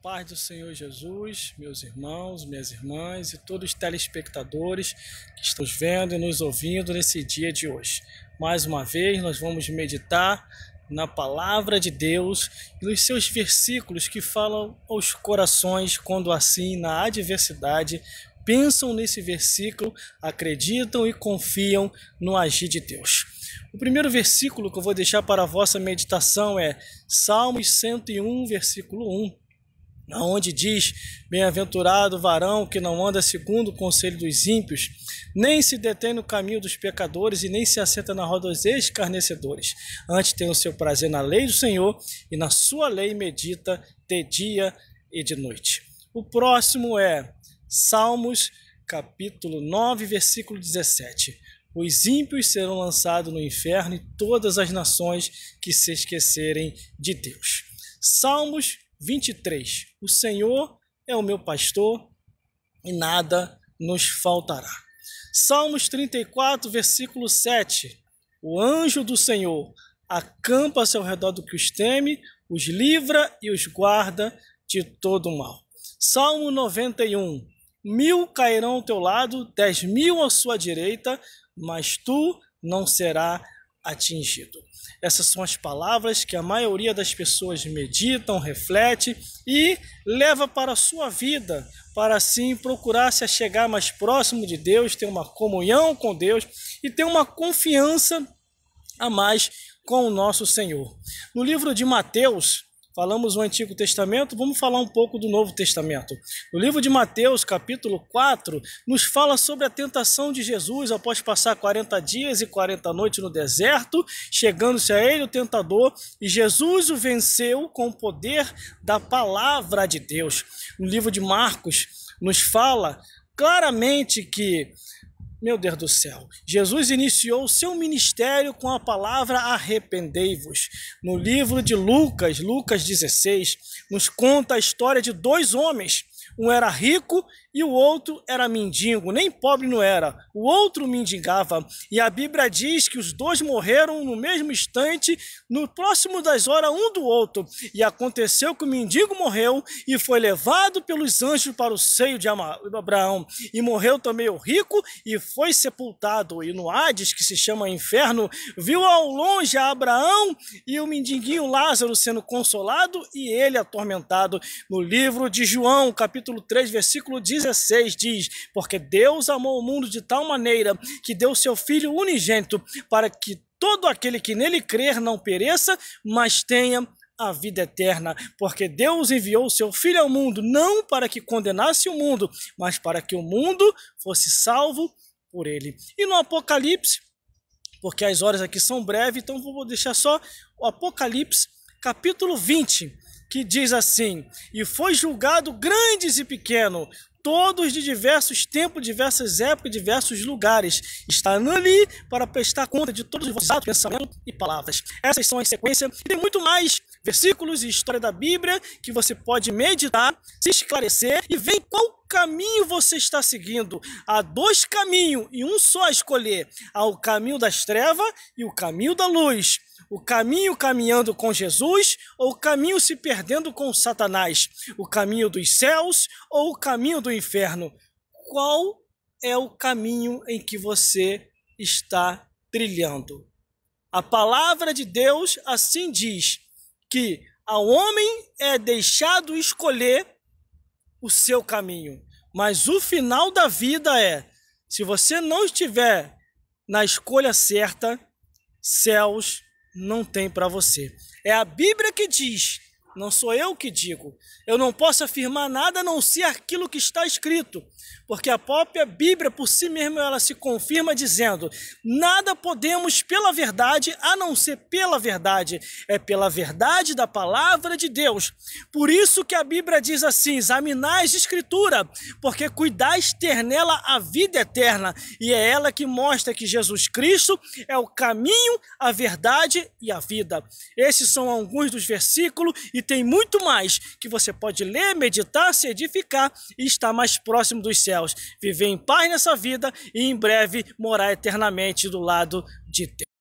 paz do Senhor Jesus, meus irmãos, minhas irmãs e todos os telespectadores que estão nos vendo e nos ouvindo nesse dia de hoje. Mais uma vez, nós vamos meditar na palavra de Deus e nos seus versículos que falam aos corações quando assim, na adversidade, pensam nesse versículo, acreditam e confiam no agir de Deus. O primeiro versículo que eu vou deixar para a vossa meditação é Salmos 101, versículo 1, onde diz: Bem-aventurado o varão que não anda segundo o conselho dos ímpios, nem se detém no caminho dos pecadores e nem se assenta na roda dos escarnecedores. Antes tem o seu prazer na lei do Senhor e na sua lei medita de dia e de noite. O próximo é Salmos capítulo 9, versículo 17. Os ímpios serão lançados no inferno e todas as nações que se esquecerem de Deus. Salmos 23. O Senhor é o meu pastor e nada nos faltará. Salmos 34, versículo 7. O anjo do Senhor acampa-se ao redor do que os teme, os livra e os guarda de todo o mal. Salmo 91. 1000 cairão ao teu lado, 10.000 à sua direita, mas tu não serás atingido. Essas são as palavras que a maioria das pessoas meditam, reflete e leva para a sua vida, para assim procurar se achegar mais próximo de Deus, ter uma comunhão com Deus e ter uma confiança a mais com o nosso Senhor. No livro de Mateus, falamos o Antigo Testamento, vamos falar um pouco do Novo Testamento. No livro de Mateus, capítulo 4, nos fala sobre a tentação de Jesus após passar 40 dias e 40 noites no deserto, chegando-se a ele o tentador, e Jesus o venceu com o poder da palavra de Deus. No livro de Marcos, nos fala claramente que, meu Deus do céu, Jesus iniciou o seu ministério com a palavra arrependei-vos. No livro de Lucas, Lucas 16, nos conta a história de dois homens. Um era rico e o outro era mendigo, nem pobre não era, o outro mendigava. E a Bíblia diz que os dois morreram no mesmo instante, no próximo das horas um do outro. E aconteceu que o mendigo morreu e foi levado pelos anjos para o seio de Abraão. E morreu também o rico e foi sepultado. E no Hades, que se chama inferno, viu ao longe a Abraão e o mendiguinho Lázaro sendo consolado e ele atormentado. No livro de João, capítulo 3, versículo 16, diz: porque Deus amou o mundo de tal maneira que deu seu Filho unigênito para que todo aquele que nele crer não pereça, mas tenha a vida eterna. Porque Deus enviou o seu Filho ao mundo, não para que condenasse o mundo, mas para que o mundo fosse salvo por ele. E no Apocalipse, porque as horas aqui são breves, então vou deixar só o Apocalipse, capítulo 20, que diz assim: e foi julgado grandes e pequenos, todos de diversos tempos, diversas épocas, diversos lugares. Está ali para prestar conta de todos os vossos atos, pensamentos e palavras. Essas são as sequências. E tem muito mais versículos e história da Bíblia que você pode meditar, se esclarecer e ver qual caminho você está seguindo. Há dois caminhos e um só a escolher. Há o caminho das trevas e o caminho da luz. O caminho caminhando com Jesus ou o caminho se perdendo com Satanás? O caminho dos céus ou o caminho do inferno? Qual é o caminho em que você está trilhando? A palavra de Deus assim diz que ao homem é deixado escolher o seu caminho, mas o final da vida é, se você não estiver na escolha certa, céus não tem para você. É a Bíblia que diz, não sou eu que digo. Eu não posso afirmar nada a não ser aquilo que está escrito, porque a própria Bíblia por si mesma ela se confirma dizendo: nada podemos pela verdade a não ser pela verdade. É pela verdade da palavra de Deus. Por isso que a Bíblia diz assim: examinai a Escritura, porque cuidais ter nela a vida eterna. E é ela que mostra que Jesus Cristo é o caminho, a verdade e a vida. Esses são alguns dos versículos e tem muito mais que você pode ler, meditar, se edificar e estar mais próximo dos céus. Viver em paz nessa vida e em breve morar eternamente do lado de Deus.